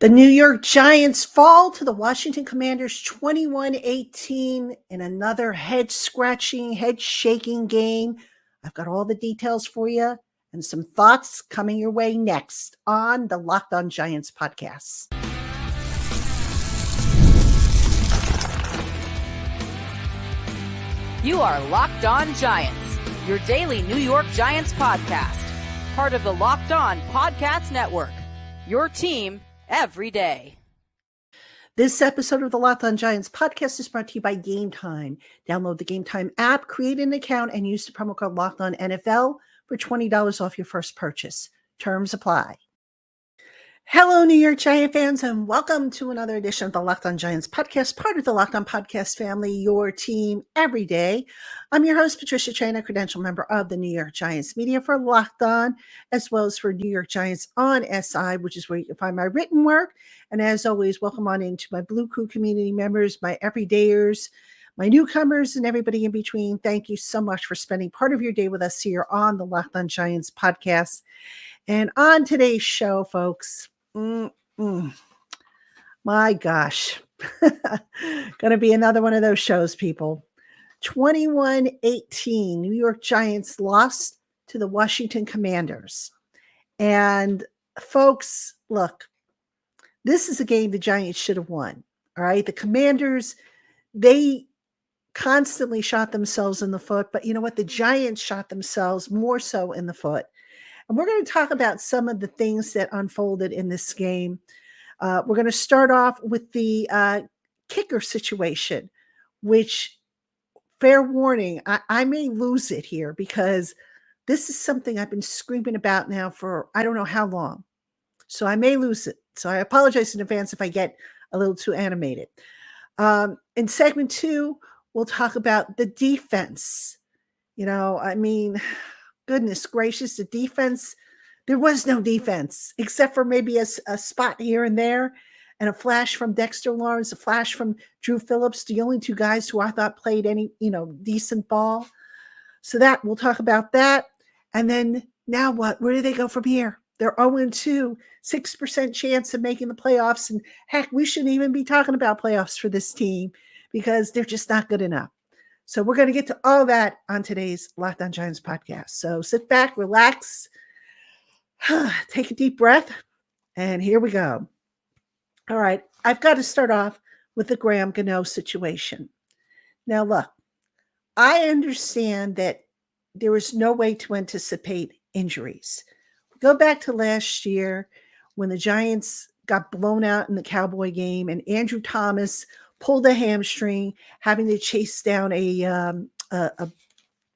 The New York Giants fall to the Washington Commanders 21-18 in another head-scratching, head-shaking game. I've got all the details for you and some thoughts coming your way next on the Locked On Giants podcast. You are Locked On Giants, your daily New York Giants podcast, part of the Locked On Podcast Network, your team every day. This episode of the Locked On Giants podcast is brought to you by Game Time. Download the Game Time app, create an account, and use the promo code Locked On NFL for $20 off your first purchase. Terms apply. Hello, New York Giant fans, and welcome to another edition of the Locked On Giants podcast, part of the Locked On Podcast family, your team every day. I'm your host, Patricia Traina, credential member of the New York Giants media for Locked On, as well as for New York Giants on SI, which is where you can find my written work. And as always, welcome on into my Blue Crew community members, my everydayers, my newcomers, and everybody in between. Thank you so much for spending part of your day with us here on the Locked On Giants podcast. And on today's show, folks, my gosh, going to be another one of those shows, people. 21-18, New York Giants lost to the Washington Commanders. And folks, look, this is a game the Giants should have won. All right. The Commanders, they constantly shot themselves in the foot, but you know what? The Giants shot themselves more so in the foot. And we're going to talk about some of the things that unfolded in this game. We're going to start off with the kicker situation, which, fair warning, I may lose it here because this is something I've been screaming about now for I don't know how long. So I may lose it. So I apologize in advance if I get a little too animated. In segment 2, we'll talk about the defense. Goodness gracious, the defense, there was no defense except for maybe a spot here and there and a flash from Dexter Lawrence, a flash from Drew Phillips, the only two guys who I thought played any, decent ball. So that we'll talk about that. And then now what? Where do they go from here? They're 0-2, 6% chance of making the playoffs. And heck, we shouldn't even be talking about playoffs for this team because they're just not good enough. So we're going to get to all that on today's Locked On Giants podcast. So sit back, relax, take a deep breath, and here we go. All right, I've got to start off with the Graham Gano situation. Now, look, I understand that there is no way to anticipate injuries. Go back to last year when the Giants got blown out in the Cowboy game and Andrew Thomas pulled a hamstring, having to chase down a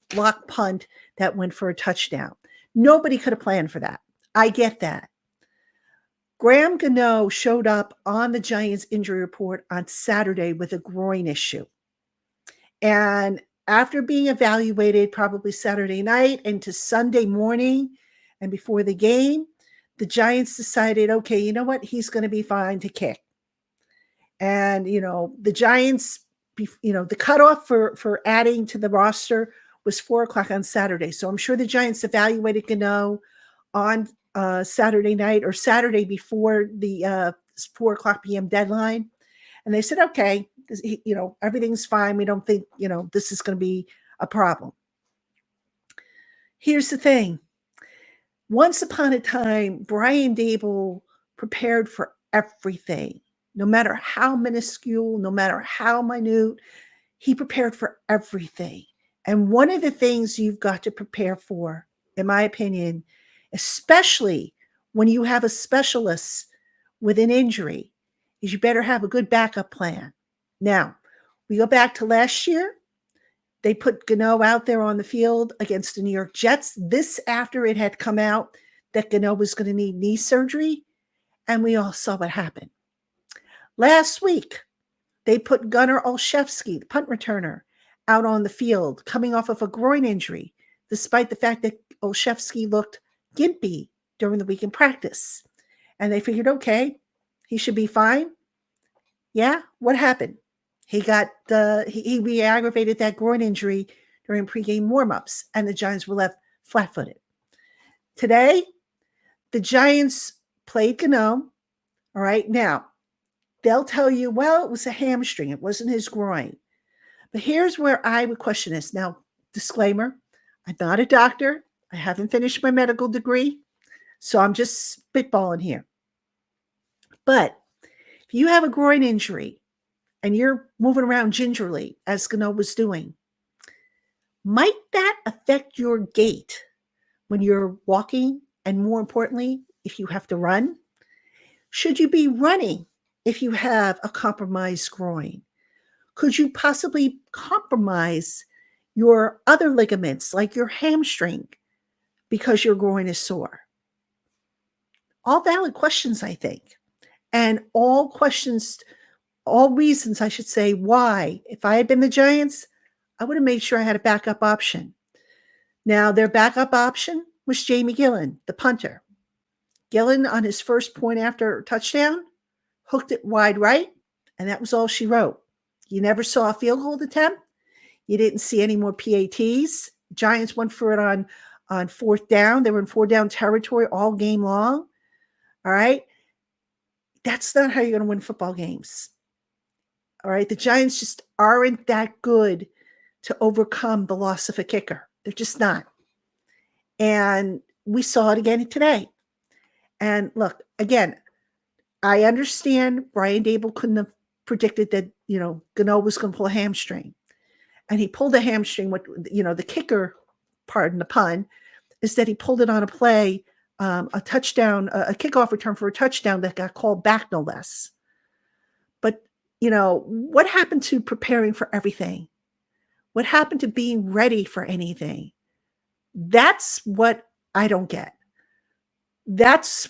block punt that went for a touchdown. Nobody could have planned for that. I get that. Graham Gano showed up on the Giants injury report on Saturday with a groin issue. And after being evaluated probably Saturday night into Sunday morning and before the game, the Giants decided, okay, you know what? He's going to be fine to kick. And, the Giants, the cutoff for adding to the roster was 4:00 on Saturday. So I'm sure the Giants evaluated Gano on Saturday night or Saturday before the 4:00 p.m. deadline. And they said, okay, everything's fine. We don't think, this is going to be a problem. Here's the thing. Once upon a time, Brian Daboll prepared for everything. No matter how minuscule, no matter how minute, he prepared for everything. And one of the things you've got to prepare for, in my opinion, especially when you have a specialist with an injury, is you better have a good backup plan. Now, we go back to last year. They put Gano out there on the field against the New York Jets. This after it had come out that Gano was going to need knee surgery, and we all saw what happened. Last week, they put Gunnar Olszewski, the punt returner, out on the field coming off of a groin injury, despite the fact that Olszewski looked gimpy during the week in practice. And they figured, okay, he should be fine. Yeah, what happened? He re-aggravated that groin injury during pregame warmups, and the Giants were left flat-footed. Today, the Giants played Gano, All right. Now, they'll tell you, well, it was a hamstring. It wasn't his groin. But here's where I would question this. Now, disclaimer, I'm not a doctor. I haven't finished my medical degree. So I'm just spitballing here. But if you have a groin injury and you're moving around gingerly, as Gano was doing, might that affect your gait when you're walking? And more importantly, if you have to run? Should you be running if you have a compromised groin? Could you possibly compromise your other ligaments like your hamstring because your groin is sore? All valid questions, I think. And all questions, all reasons, I should say, why. If I had been the Giants, I would have made sure I had a backup option. Now, their backup option was Jamie Gillen, the punter. Gillen, on his first point after touchdown, hooked it wide right, and that was all she wrote. You never saw a field goal attempt. You didn't see any more PATs. Giants went for it on fourth down. They were in four down territory all game long. All right. That's not how you're going to win football games. All right. The Giants just aren't that good to overcome the loss of a kicker. They're just not. And we saw it again today. And look, again, I understand Brian Dable couldn't have predicted that, Gano was going to pull a hamstring. And he pulled a hamstring. What, the kicker, pardon the pun, is that he pulled it on a play, a touchdown, a kickoff return for a touchdown that got called back, no less. But, what happened to preparing for everything? What happened to being ready for anything? That's what I don't get. That's,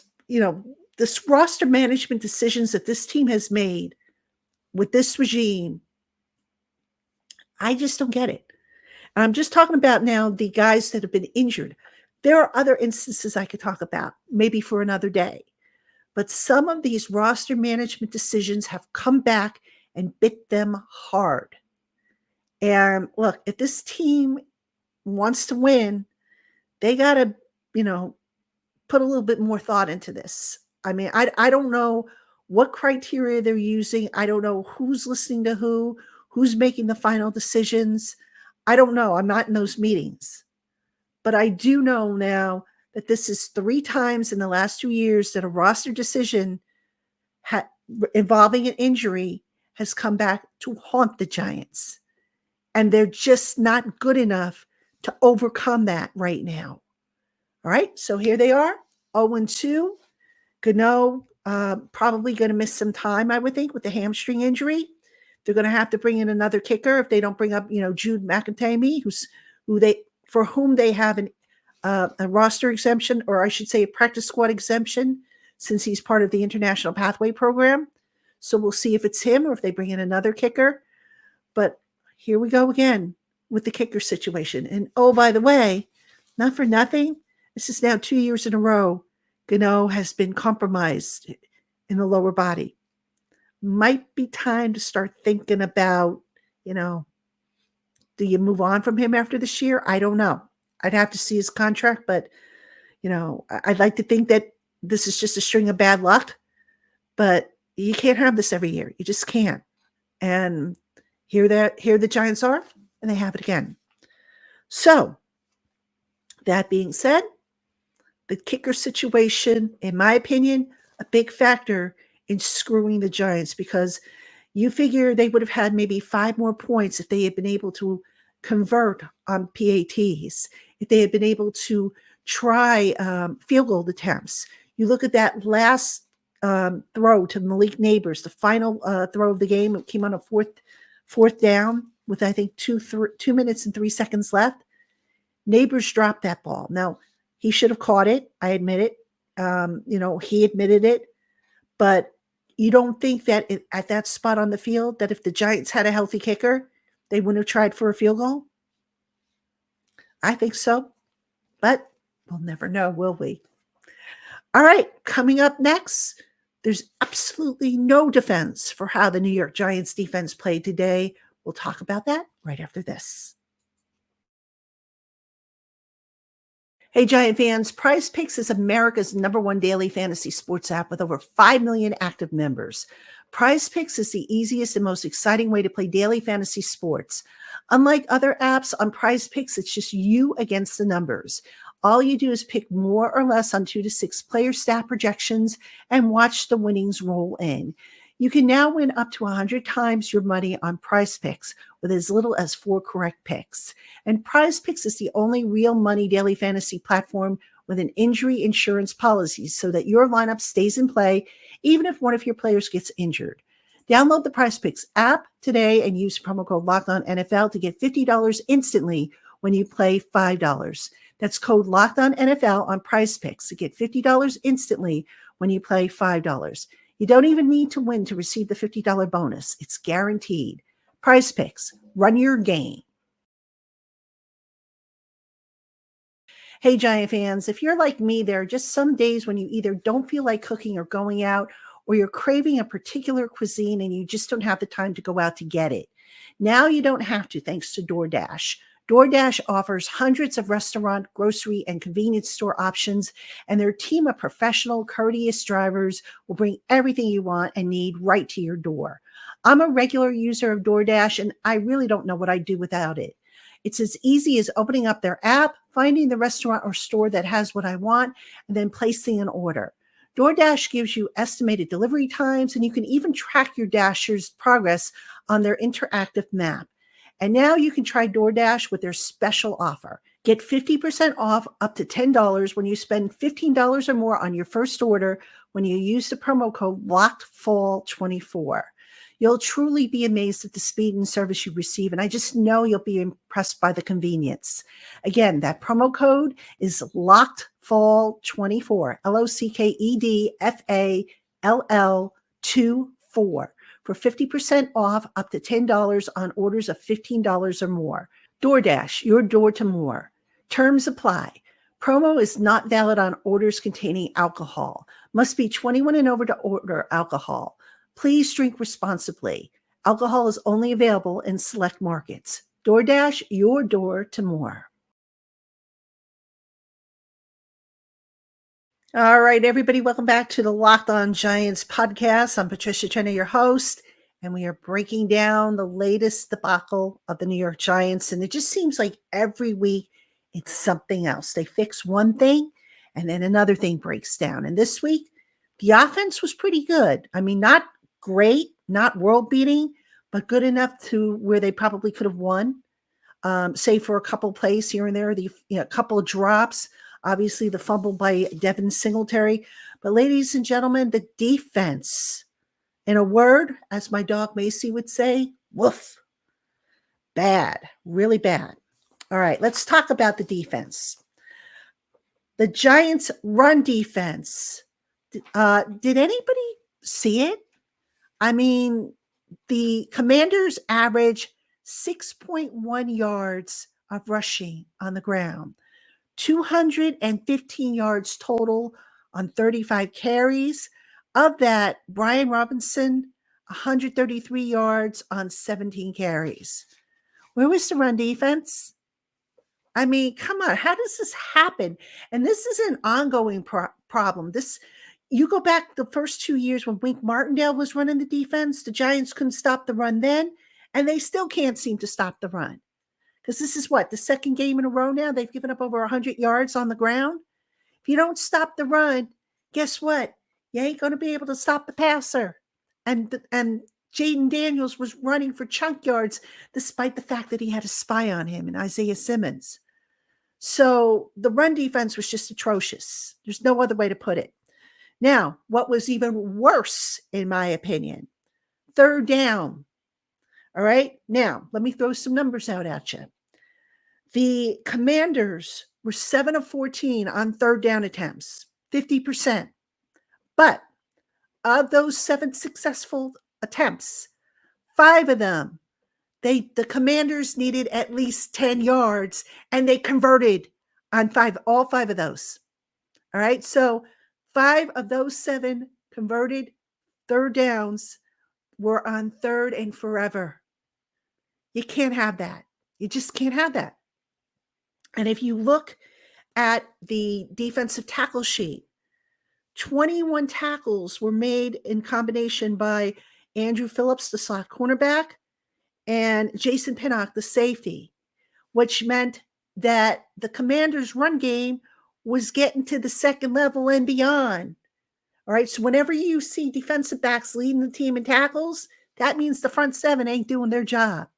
this roster management decisions that this team has made with this regime, I just don't get it. And I'm just talking about now the guys that have been injured. There are other instances I could talk about, maybe for another day. But some of these roster management decisions have come back and bit them hard. And look, if this team wants to win, they got to, put a little bit more thought into this. I mean, I don't know what criteria they're using. I don't know who's listening to who's making the final decisions. I don't know. I'm not in those meetings. But I do know now that this is 3 times in the last 2 years that a roster decision involving an injury has come back to haunt the Giants. And they're just not good enough to overcome that right now. All right, so here they are, 0-2. Gano probably going to miss some time, I would think, with the hamstring injury. They're going to have to bring in another kicker if they don't bring up, Jude McIntyre, for whom they have a roster exemption, or I should say a practice squad exemption, since he's part of the International Pathway Program. So we'll see if it's him or if they bring in another kicker. But here we go again with the kicker situation. And oh, by the way, not for nothing, this is now 2 years in a row, Gano has been compromised in the lower body. Might be time to start thinking about, do you move on from him after this year? I don't know. I'd have to see his contract, but, I'd like to think that this is just a string of bad luck, but you can't have this every year. You just can't. And here the Giants are, and they have it again. So, that being said, the kicker situation, in my opinion, a big factor in screwing the Giants, because you figure they would have had maybe 5 more points if they had been able to convert on PATs, if they had been able to try field goal attempts. You look at that last throw to Malik Neighbors, the final throw of the game. It came on a fourth down with, I think, 2 minutes and 3 seconds left. Neighbors dropped that ball. Now, he should have caught it. I admit it. He admitted it. But you don't think that at that spot on the field, that if the Giants had a healthy kicker, they wouldn't have tried for a field goal? I think so. But we'll never know, will we? All right, coming up next, there's absolutely no defense for how the New York Giants defense played today. We'll talk about that right after this. Hey, Giant fans, Prize Picks is America's #1 daily fantasy sports app with over 5 million active members. Prize Picks is the easiest and most exciting way to play daily fantasy sports. Unlike other apps on Prize Picks, it's just you against the numbers. All you do is pick more or less on 2 to 6 player stat projections and watch the winnings roll in. You can now win up to 100 times your money on Prize Picks with as little as 4 correct picks. And Prize Picks is the only real money daily fantasy platform with an injury insurance policy so that your lineup stays in play even if one of your players gets injured. Download the Prize Picks app today and use promo code LOCKEDONNFL to get $50 instantly when you play $5. That's code LOCKEDONNFL on Prize Picks to get $50 instantly when you play $5. You don't even need to win to receive the $50 bonus. It's guaranteed. Prize Picks, run your game. Hey, Giant fans, if you're like me, there are just some days when you either don't feel like cooking or going out, or you're craving a particular cuisine and you just don't have the time to go out to get it. Now you don't have to, thanks to DoorDash. DoorDash offers hundreds of restaurant, grocery, and convenience store options, and their team of professional, courteous drivers will bring everything you want and need right to your door. I'm a regular user of DoorDash, and I really don't know what I'd do without it. It's as easy as opening up their app, finding the restaurant or store that has what I want, and then placing an order. DoorDash gives you estimated delivery times, and you can even track your Dasher's progress on their interactive map. And now you can try DoorDash with their special offer. Get 50% off up to $10 when you spend $15 or more on your first order when you use the promo code LOCKEDFALL24. You'll truly be amazed at the speed and service you receive, and I just know you'll be impressed by the convenience. Again, that promo code is LOCKEDFALL24, LOCKEDFALL24, for 50% off up to $10 on orders of $15 or more. DoorDash, your door to more. Terms apply. Promo is not valid on orders containing alcohol. Must be 21 and over to order alcohol. Please drink responsibly. Alcohol is only available in select markets. DoorDash, your door to more. All right, everybody, welcome back to the Locked On Giants podcast. I'm Patricia Trenna, your host, and we are breaking down the latest debacle of the New York Giants. And it just seems like every week it's something else. They fix one thing, and then another thing breaks down. And this week, the offense was pretty good. I mean, not great, not world-beating, but good enough to where they probably could have won, save for a couple plays here and there, a couple of drops. Obviously, the fumble by Devin Singletary. But ladies and gentlemen, the defense, in a word, as my dog Macy would say, woof. Bad, really bad. All right, let's talk about the defense. The Giants' run defense. Did anybody see it? I mean, the Commanders average 6.1 yards of rushing on the ground, 215 yards total on 35 carries. Of that, Brian Robinson, 133 yards on 17 carries. Where was the run defense? I mean, come on, how does this happen? And this is an ongoing problem. You go back the first 2 years when Wink Martindale was running the defense, the Giants couldn't stop the run then, and they still can't seem to stop the run. Because this is the second game in a row now? They've given up over 100 yards on the ground. If you don't stop the run, guess what? You ain't going to be able to stop the passer. And Jaden Daniels was running for chunk yards despite the fact that he had a spy on him and Isaiah Simmons. So the run defense was just atrocious. There's no other way to put it. Now, what was even worse, in my opinion, third down. All right. Now, let me throw some numbers out at you. The Commanders were 7 of 14 on third down attempts, 50%. But of those 7 successful attempts, 5 of them, the Commanders needed at least 10 yards, and they converted on all 5 of those. All right. So 5 of those 7 converted third downs were on third and forever. You can't have that. You just can't have that. And if you look at the defensive tackle sheet. 21 tackles were made in combination by Andrew Phillips, the slot cornerback, and Jason Pinnock, the safety, which meant that the Commanders' run game was getting to the second level and beyond. All right, so whenever you see defensive backs leading the team in tackles, that means the front seven ain't doing their job.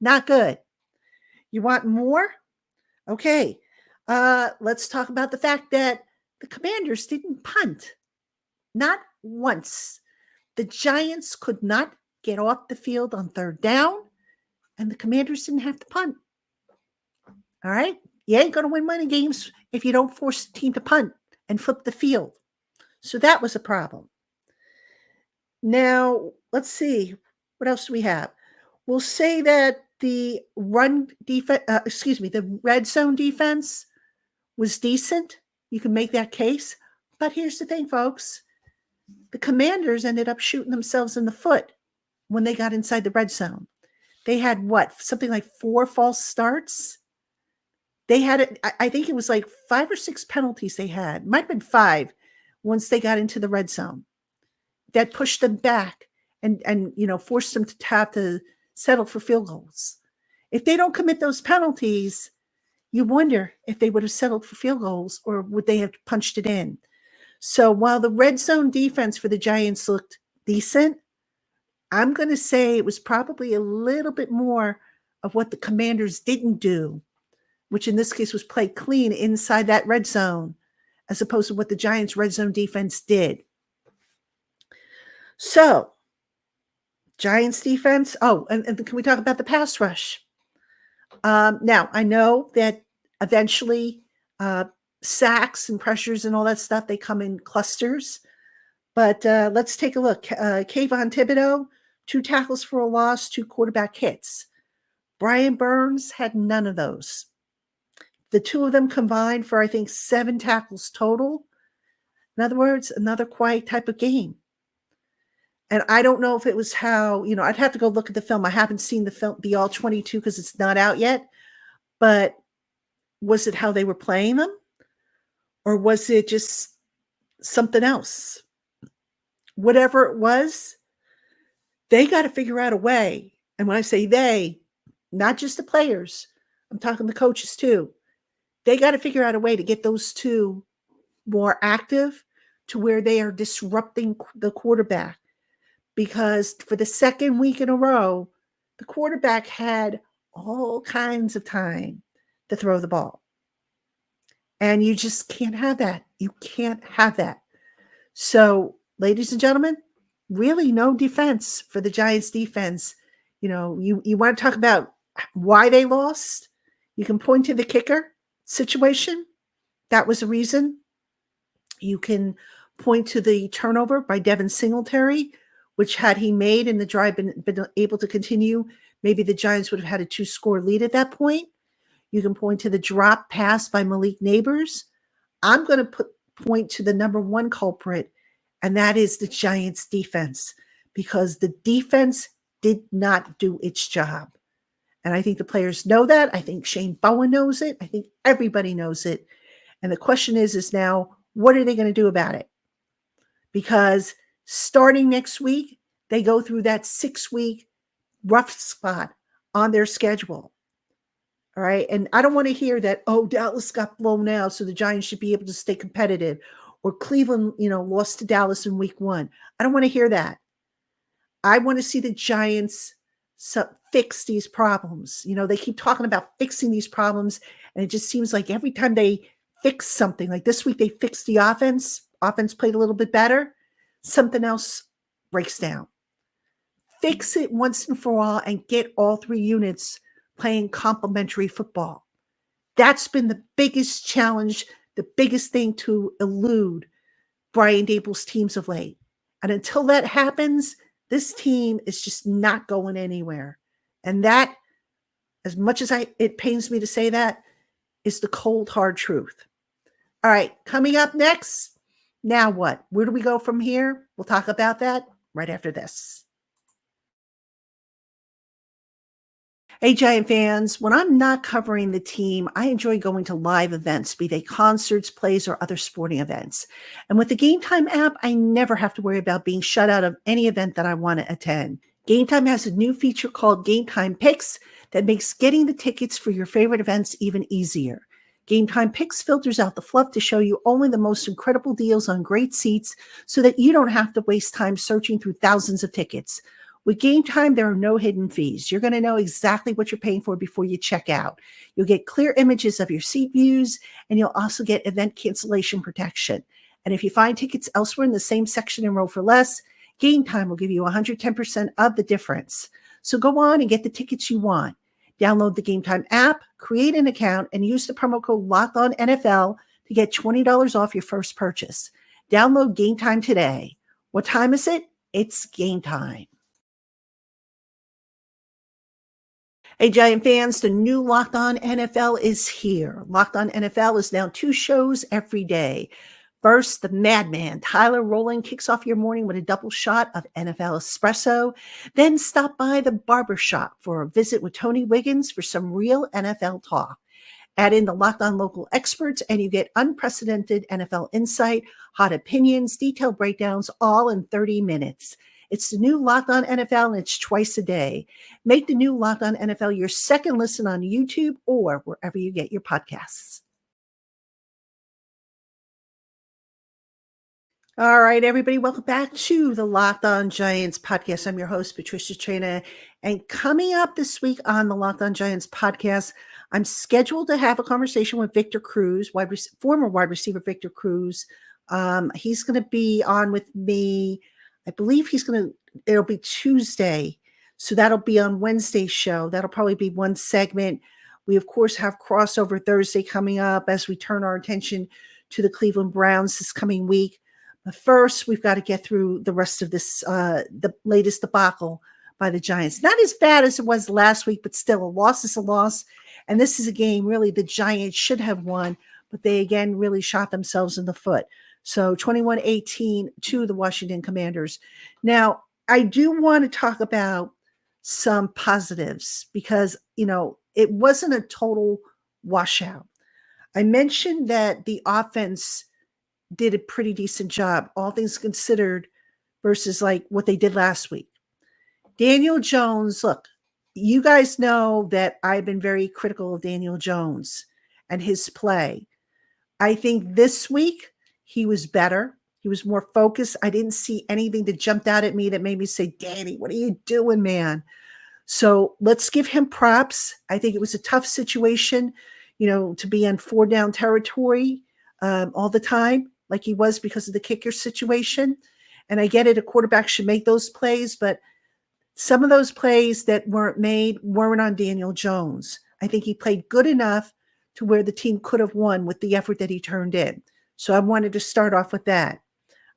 Not good. You want more? Okay, let's talk about the fact that the Commanders didn't punt. Not once. The Giants could not get off the field on third down, and the Commanders didn't have to punt. All right? You ain't going to win many games if you don't force the team to punt and flip the field. So that was a problem. Now, let's see. What else do we have? We'll say that the the red zone defense was decent. You can make that case. But here's the thing, folks. The Commanders ended up shooting themselves in the foot when they got inside the red zone. They had something like 4 false starts. They had I think it was like 5 or 6 penalties they had. Might have been 5 once they got into the red zone. That pushed them back and forced them to have to settle for field goals. If they don't commit those penalties, you wonder if they would have settled for field goals or would they have punched it in. So while the red zone defense for the Giants looked decent, I'm going to say it was probably a little bit more of what the Commanders didn't do, which in this case was play clean inside that red zone, as opposed to what the Giants' red zone defense did. So, Giants defense. Oh, and can we talk about the pass rush? Now, I know that eventually sacks and pressures and all that stuff, they come in clusters. But let's take a look. Kayvon Thibodeau, 2 tackles for a loss, 2 quarterback hits. Brian Burns had none of those. The 2 of them combined for, I think, 7 tackles total. In other words, another quiet type of game. And I don't know if it was how, I'd have to go look at the film. I haven't seen the film, the all 22, because it's not out yet. But was it how they were playing them? Or was it just something else? Whatever it was, they got to figure out a way. And when I say they, not just the players, I'm talking the coaches too. They got to figure out a way to get those 2 more active to where they are disrupting the quarterback. Because for the second week in a row, the quarterback had all kinds of time to throw the ball. And you just can't have that. You can't have that. So, ladies and gentlemen, really no defense for the Giants defense. You want to talk about why they lost? You can point to the kicker situation. That was a reason. You can point to the turnover by Devin Singletary, which had he made in the drive been able to continue, maybe the Giants would have had a 2-score lead at that point. You can point to the drop pass by Malik Neighbors. I'm going to point to the number 1 culprit, and that is the Giants defense, because the defense did not do its job. And I think the players know that. I think Shane Bowen knows it. I think everybody knows it. And the question is now, what are they going to do about it? Because starting next week, they go through that 6-week rough spot on their schedule. All right. And I don't want to hear that, Dallas got blown out, so the Giants should be able to stay competitive, or Cleveland, lost to Dallas in week 1. I don't want to hear that. I want to see the Giants fix these problems. They keep talking about fixing these problems, and it just seems like every time they fix something, like this week they fixed the offense played a little bit better, something else breaks down. Fix it once and for all and get all 3 units playing complementary football. That's been the biggest challenge, the biggest thing to elude Brian Dable's teams of late. And until that happens, this team is just not going anywhere. And that, as much as it pains me to say that, is the cold, hard truth. All right, coming up next, now what? Where do we go from here? We'll talk about that right after this. Hey, Giant fans, when I'm not covering the team, I enjoy going to live events, be they concerts, plays, or other sporting events. And with the Game Time app, I never have to worry about being shut out of any event that I want to attend. Game Time has a new feature called Game Time Picks that makes getting the tickets for your favorite events even easier. Game Time Picks filters out the fluff to show you only the most incredible deals on great seats so that you don't have to waste time searching through thousands of tickets. With Game Time, there are no hidden fees. You're going to know exactly what you're paying for before you check out. You'll get clear images of your seat views, and you'll also get event cancellation protection. And if you find tickets elsewhere in the same section and row for less, Game Time will give you 110% of the difference. So go on and get the tickets you want. Download the Game Time app, create an account, and use the promo code LOCKEDONNFL to get $20 off your first purchase. Download Game Time today. What time is it? It's game time. Hey, Giant fans, the new Locked On NFL is here. Locked On NFL is now 2 shows every day. First, the madman, Tyler Rowland, kicks off your morning with a double shot of NFL espresso. Then stop by the barbershop for a visit with Tony Wiggins for some real NFL talk. Add in the Locked On local experts, and you get unprecedented NFL insight, hot opinions, detailed breakdowns, all in 30 minutes. It's the new Locked On NFL, and it's twice a day. Make the new Locked On NFL your second listen on YouTube or wherever you get your podcasts. All right, everybody, welcome back to the Locked On Giants podcast. I'm your host, Patricia Traina, and coming up this week on the Locked On Giants podcast, I'm scheduled to have a conversation with Victor Cruz, former wide receiver Victor Cruz. He's going to be on with me. I believe it'll be Tuesday. So that'll be on Wednesday's show. That'll probably be one segment. We, of course, have crossover Thursday coming up as we turn our attention to the Cleveland Browns this coming week. But first, we've got to get through the rest of this, the latest debacle by the Giants. Not as bad as it was last week, but still, a loss is a loss. And this is a game, really, the Giants should have won, but they, again, really shot themselves in the foot. So 21-18 to the Washington Commanders. Now, I do want to talk about some positives because, it wasn't a total washout. I mentioned that the offense did a pretty decent job, all things considered, versus like what they did last week. Daniel Jones, look, you guys know that I've been very critical of Daniel Jones and his play. I think this week he was better. He was more focused. I didn't see anything that jumped out at me that made me say, Danny, what are you doing, man? So let's give him props. I think it was a tough situation, to be in 4-down territory all the time, like he was because of the kicker situation. And I get it, a quarterback should make those plays, but some of those plays that weren't made weren't on Daniel Jones. I think he played good enough to where the team could have won with the effort that he turned in. So I wanted to start off with that.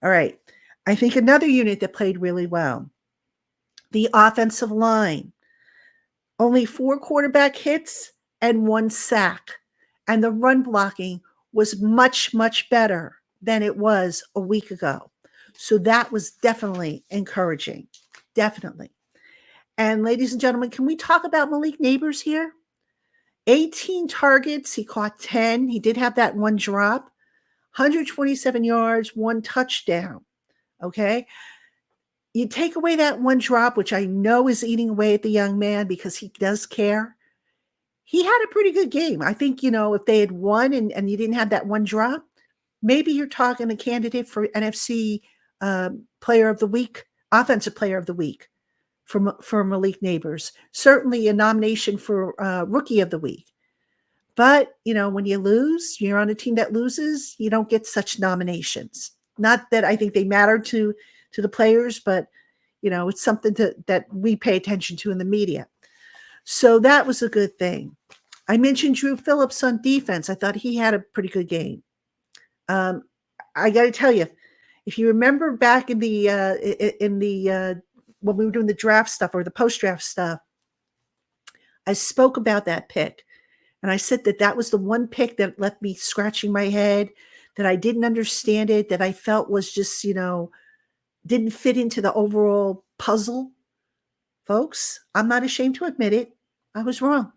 All right. I think another unit that played really well, the offensive line. Only 4 quarterback hits and 1 sack. And the run blocking was much, much better than it was a week ago. So that was definitely encouraging. Definitely. And ladies and gentlemen, can we talk about Malik Neighbors here? 18 targets. He caught 10. He did have that 1 drop. 127 yards, 1 touchdown. Okay. You take away that 1 drop, which I know is eating away at the young man because he does care. He had a pretty good game. I think, if they had won and you didn't have that 1 drop, maybe you're talking a candidate for NFC Player of the Week, Offensive Player of the Week for Malik Neighbors. Certainly a nomination for Rookie of the Week. But, when you lose, you're on a team that loses, you don't get such nominations. Not that I think they matter to the players, but, it's something that we pay attention to in the media. So that was a good thing. I mentioned Drew Phillips on defense. I thought he had a pretty good game. I got to tell you, if you remember back in the when we were doing the draft stuff or the post-draft stuff, I spoke about that pick. And I said that was the one pick that left me scratching my head, that I didn't understand it, that I felt was just, didn't fit into the overall puzzle. Folks, I'm not ashamed to admit it. I was wrong.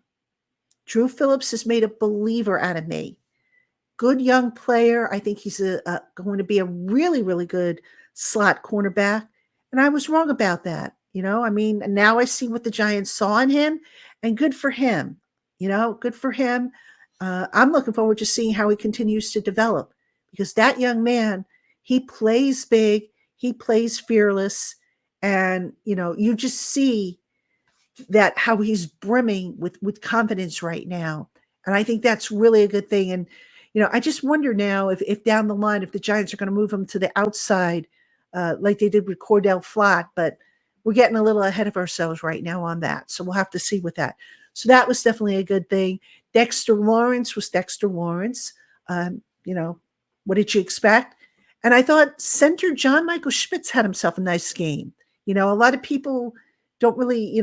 Drew Phillips has made a believer out of me. Good young player. I think he's going to be a really, really good slot cornerback. And I was wrong about that. I mean, now I see what the Giants saw in him, and good for him. Good for him. I'm looking forward to seeing how he continues to develop, because that young man, he plays big, he plays fearless, and you just see that how he's brimming with confidence right now. And I think that's really a good thing. And I just wonder now if down the line, if the Giants are going to move him to the outside, like they did with Cordell Flott. But we're getting a little ahead of ourselves right now on that, so we'll have to see with that. So that was definitely a good thing. Dexter Lawrence was Dexter Lawrence. What did you expect? And I thought center John Michael Schmitz had himself a nice game. A lot of people don't really,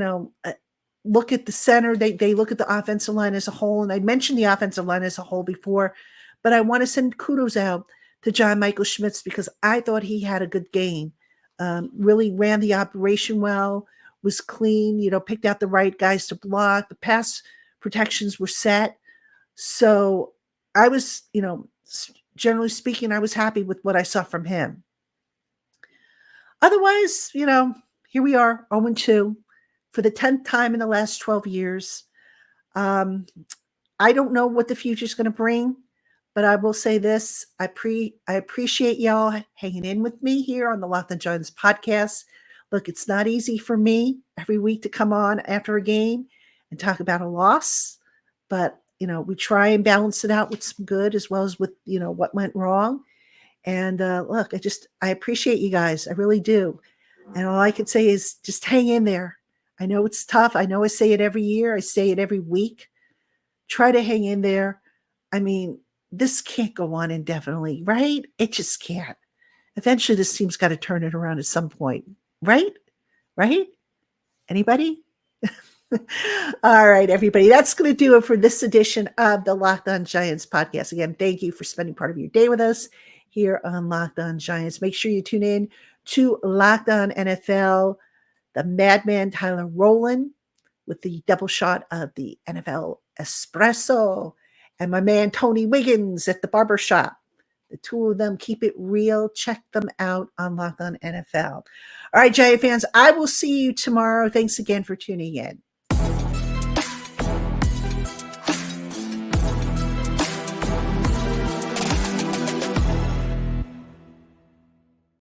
look at the center. They look at the offensive line as a whole. And I mentioned the offensive line as a whole before, but I want to send kudos out to John Michael Schmitz, because I thought he had a good game. Really ran the operation well, was clean, picked out the right guys to block. The pass protections were set. So I was, generally speaking, I was happy with what I saw from him. Otherwise, here we are, 0-2 for the 10th time in the last 12 years. I don't know what the future is going to bring, but I will say this. I appreciate y'all hanging in with me here on the Locked On Giants podcast. Look, it's not easy for me every week to come on after a game and talk about a loss, but, we try and balance it out with some good as well as with, what went wrong. And look, I appreciate you guys. I really do. And all I can say is just hang in there. I know it's tough. I know I say it every year. I say it every week. Try to hang in there. I mean, this can't go on indefinitely, right? It just can't. Eventually, this team's got to turn it around at some point, right? Right? Anybody? All right, everybody. That's going to do it for this edition of the Locked On Giants podcast. Again, thank you for spending part of your day with us here on Locked On Giants. Make sure you tune in to Locked On NFL, the madman Tyler Rowland with the double shot of the NFL Espresso, and my man Tony Wiggins at the barbershop. The two of them keep it real. Check them out on Locked On NFL. All right, Giant fans, I will see you tomorrow. Thanks again for tuning in.